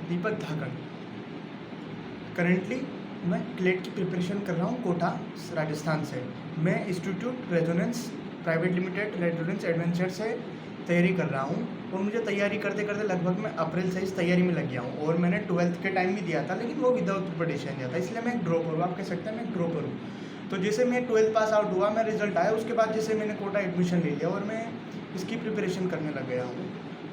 दीपक धाकड़। Currently मैं CLAT की preparation कर रहा हूँ कोटा राजस्थान से। मैं institute resonance private limited resonance adventure से तैयारी कर रहा हूँ और मुझे तैयारी करते करते लगभग मैं अप्रैल से इस तैयारी में लग गया हूँ। और मैंने 12th के टाइम भी दिया था, लेकिन वो विदाउट प्रिपरेशन दिया था, इसलिए मैं एक ड्रॉपर हूँ। आप कह सकते हैं मैं एक ड्रॉपर हूँ। तो जैसे मैं 12th पास आउट हुआ, मैं रिजल्ट आया, उसके बाद जैसे मैंने कोटा एडमिशन ले लिया और मैं इसकी प्रिपरेशन करने लग गया हूँ।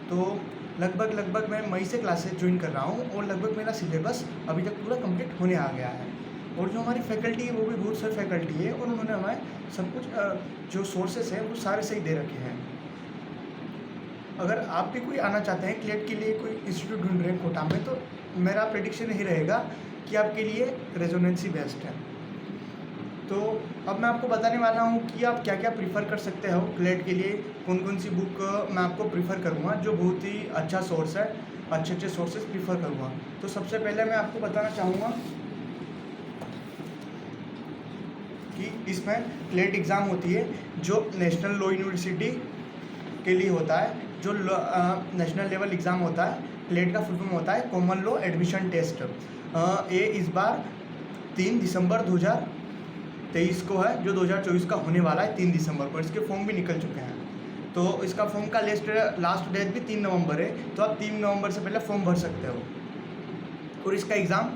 तो लगभग मैं मई से क्लासेस ज्वाइन कर रहा हूँ और लगभग मेरा सिलेबस अभी तक पूरा कंप्लीट होने आ गया है। और जो हमारी फैकल्टी है वो भी बहुत सारी फैकल्टी है और उन्होंने हमें सब कुछ जो सोर्सेस हैं वो सारे सही दे रखे हैं। अगर आप भी कोई आना चाहते हैं क्लेट के लिए, कोई इंस्टीट्यूट ढूंढ रहे हैं कोटा में, तो मेरा प्रेडिक्शन यही रहेगा कि आपके लिए रेजोनेंस ही बेस्ट है। तो अब मैं आपको बताने वाला हूँ कि आप क्या क्या प्रीफर कर सकते हो क्लेट के लिए। कौन कौन सी बुक मैं आपको प्रीफर करूँगा जो बहुत ही अच्छा सोर्स है, अच्छे सोर्सेज प्रीफर करूँगा। तो सबसे पहले मैं आपको बताना चाहूँगा कि इसमें क्लेट एग्ज़ाम होती है जो नेशनल लॉ यूनिवर्सिटी के लिए होता है, जो नेशनल लेवल एग्ज़ाम होता है। क्लेट का फुल फॉर्म होता है कॉमन लॉ एडमिशन टेस्ट। ये इस बार 3 दिसंबर 2023 को है, जो 2024 का होने वाला है 3 दिसंबर को। इसके फॉर्म भी निकल चुके हैं। तो इसका फॉर्म का लास्ट डेट भी 3 नवंबर है, तो आप 3 नवंबर से पहले फॉर्म भर सकते हो। और इसका एग्ज़ाम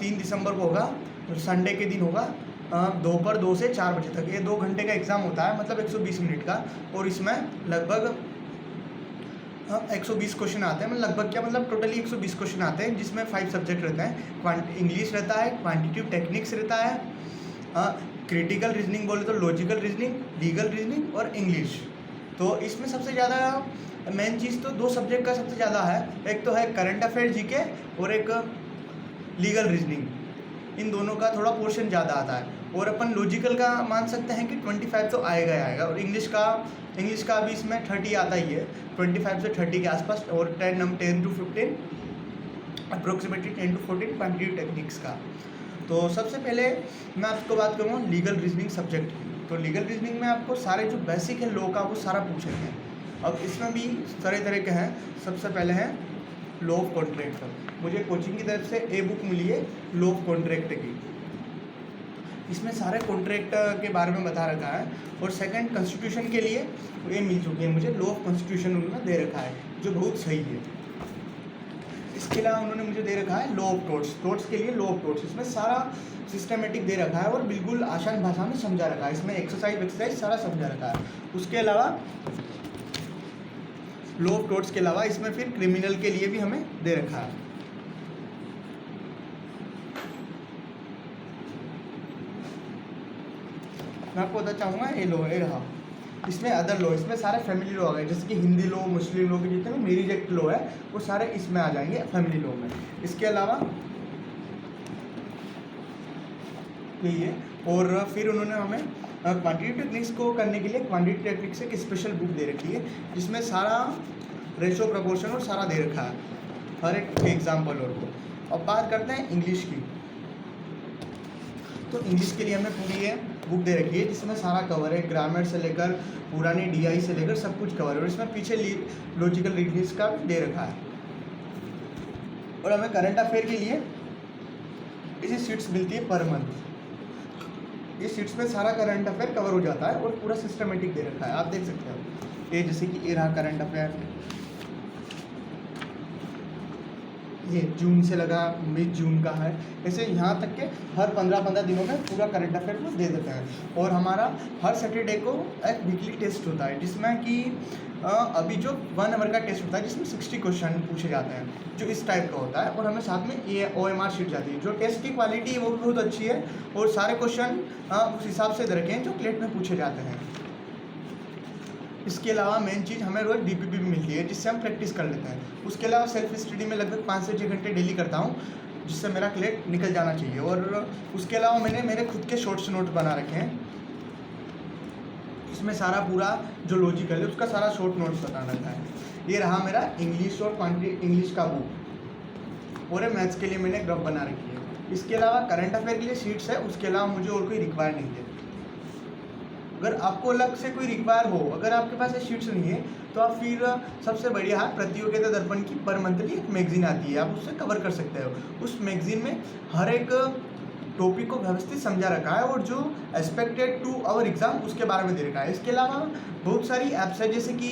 3 दिसंबर को होगा, संडे के दिन होगा, दोपहर 2 से 4 बजे तक। ये 2 घंटे का एग्ज़ाम होता है, मतलब 120 मिनट का। और इसमें लगभग 120 क्वेश्चन आते हैं। मतलब लगभग क्या, मतलब टोटली 120 क्वेश्चन आते हैं, जिसमें 5 सब्जेक्ट रहते हैं। इंग्लिश रहता है, क्वांटिटेटिव टेक्निक्स रहता है, क्रिटिकल रीजनिंग बोले तो लॉजिकल रीजनिंग, लीगल रीजनिंग और इंग्लिश। तो इसमें सबसे ज़्यादा मेन चीज़ तो 2 सब्जेक्ट का सबसे ज़्यादा है। एक तो है करंट अफेयर जीके और एक लीगल रीजनिंग। इन दोनों का थोड़ा पोर्शन ज़्यादा आता है। और अपन लॉजिकल का मान सकते हैं कि 25 तो आएगा ही आएगा। और इंग्लिश का भी इसमें 30 आता ही है, 25 से 30 के आसपास। और 10 to 15 approximately 10 to 14 quantitative techniques का। तो सबसे पहले मैं आपको बात करूँगा लीगल रीजनिंग सब्जेक्ट की। तो लीगल रीजनिंग में आपको सारे जो बेसिक है लॉ का वो सारा पूछेंगे। अब इसमें भी तरह के हैं। सबसे पहले है लॉ ऑफ कॉन्ट्रैक्ट। मुझे कोचिंग की तरफ से ए बुक मिली है लॉ ऑफ कॉन्ट्रैक्ट की। इसमें सारे कॉन्ट्रैक्ट के बारे में बता रखा है। और सेकंड कॉन्स्टिट्यूशन के लिए ये मिल चुकी है मुझे, लॉ ऑफ कॉन्स्टिट्यूशन उन्होंने दे रखा है, जो बहुत सही है। इसके अलावा उन्होंने मुझे दे रखा है लॉ ऑफ टोर्ट्स के लिए लॉ ऑफ टोर्ट्स। इसमें सारा सिस्टमेटिक दे रखा है और बिल्कुल आसान भाषा में समझा रखा है। इसमें एक्सरसाइज सारा समझा रखा है। उसके अलावा लॉ ऑफ टोर्ट्स के अलावा इसमें फिर क्रिमिनल के लिए भी हमें दे रखा है। मैं आपको बताना चाहूँगा ये लॉ है रहा। इसमें अदर लॉ, इसमें सारे फैमिली लॉ आ गए, जैसे कि हिंदी लॉ, मुस्लिम लॉ के जितने भी मेरिज एक्ट लॉ है वो सारे इसमें आ जाएंगे फैमिली लॉ में। इसके अलावा यही है। और फिर उन्होंने हमें क्वांटिटेटिव टेक्निक्स को करने के लिए क्वांटिटेटिव टेक्निक्स एक स्पेशल बुक दे रखी है, जिसमें सारा रेशो प्रपोर्शन और सारा दे रखा है, हर एक एग्जाम्पल और को। अब बात करते हैं इंग्लिश की। तो इंग्लिश के लिए हमें पूरी ये बुक दे रखी है, जिसमें सारा कवर है, ग्रामर से लेकर पुरानी DI से लेकर सब कुछ कवर है। और इसमें पीछे लॉजिकल रीजनिंग का भी दे रखा है। और हमें करंट अफेयर के लिए इसी सीट्स मिलती है पर मंथ। ये सीट्स में सारा करंट अफेयर कवर हो जाता है और पूरा सिस्टमेटिक दे रखा है, आप देख सकते हो। ये जैसे कि ये रहा करंट अफेयर, ये जून से लगा, मिड जून का है, ऐसे यहाँ तक के हर 15-15 दिनों में पूरा करंट अफेयर को दे देते हैं। और हमारा हर सैटरडे को एक वीकली टेस्ट होता है, जिसमें कि अभी जो 1 आवर का टेस्ट होता है, जिसमें 60 क्वेश्चन पूछे जाते हैं, जो इस टाइप का होता है। और हमें साथ में ये OMR शीट जाती है। जो टेस्ट की क्वालिटी वो भी बहुत अच्छी है और सारे क्वेश्चन उस हिसाब से दे रखे हैं जो क्लेट में पूछे जाते हैं। इसके अलावा मेन चीज़ हमें रोज़ DPP भी मिलती है, जिससे हम प्रैक्टिस कर लेते हैं। उसके अलावा सेल्फ स्टडी में लगभग 5 से 6 घंटे डेली करता हूँ, जिससे मेरा क्लेट निकल जाना चाहिए। और उसके अलावा मैंने मेरे खुद के शॉर्ट्स नोट बना रखे हैं, इसमें सारा पूरा जो लॉजिकल है उसका सारा शॉर्ट नोट्स बता रखा है। ये रहा मेरा इंग्लिश और क्वांटिटी इंग्लिश का बुक। और मैथ्स के लिए मैंने ग्रुप बना रखी है। इसके अलावा करंट अफेयर के लिए शीट्स है, उसके अलावा मुझे और कोई रिक्वायर नहीं है। अगर आपको अलग से कोई रिक्वायर हो, अगर आपके पास ये शीट्स नहीं है तो आप फिर सबसे बढ़िया है प्रतियोगिता दर्पण की पर मंथली एक मैगजीन आती है, आप उससे कवर कर सकते हो। उस मैगजीन में हर एक टॉपिक को व्यवस्थित समझा रखा है और जो एक्सपेक्टेड टू आवर एग्जाम उसके बारे में दे रखा है। इसके अलावा बहुत सारी ऐप्स है जैसे कि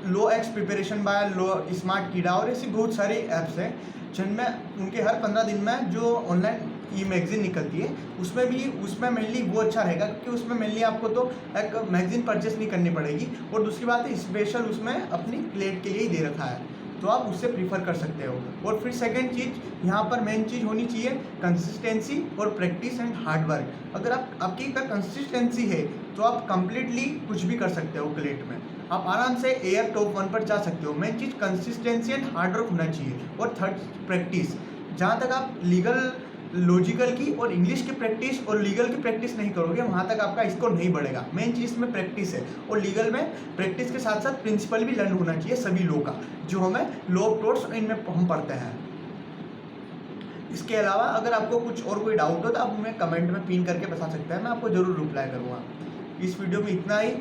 लो एक्स प्रिपरेशन बाय लो स्मार्ट कीड़ा और ऐसी बहुत सारी ऐप्स हैं जिनमें उनके हर 15 दिन में जो ऑनलाइन ई मैगजीन निकलती है उसमें मेनली वो अच्छा रहेगा, क्योंकि उसमें मेनली आपको तो एक मैगजीन परचेस नहीं करनी पड़ेगी और दूसरी बात है स्पेशल उसमें अपनी प्लेट के लिए ही दे रखा है, तो आप उससे प्रीफर कर सकते हो। और फिर सेकंड चीज़ यहाँ पर मेन चीज़ होनी चाहिए कंसिस्टेंसी और प्रैक्टिस एंड हार्ड वर्क। अगर आपकी अगर कंसिस्टेंसी है तो आप कंप्लीटली कुछ भी कर सकते हो क्लेट में, आप आराम से एयर टॉप 1 पर जा सकते हो। Main cheese consistency and hard work होना चाहिए। और थर्ड प्रैक्टिस, जहाँ तक आप लीगल लॉजिकल की और इंग्लिश की प्रैक्टिस और लीगल की प्रैक्टिस नहीं करोगे वहाँ तक आपका स्कोर नहीं बढ़ेगा। मेन चीज़ में प्रैक्टिस है और लीगल में प्रैक्टिस के साथ साथ प्रिंसिपल भी लर्न होना चाहिए सभी लॉ का, जो हमें लॉ ऑफ टॉर्ट्स इनमें हम पढ़ते हैं। इसके अलावा अगर आपको कुछ और कोई डाउट हो तो आप हमें कमेंट में पिन करके बता सकते हैं, मैं आपको ज़रूर रिप्लाई करूँगा। इस वीडियो में इतना ही।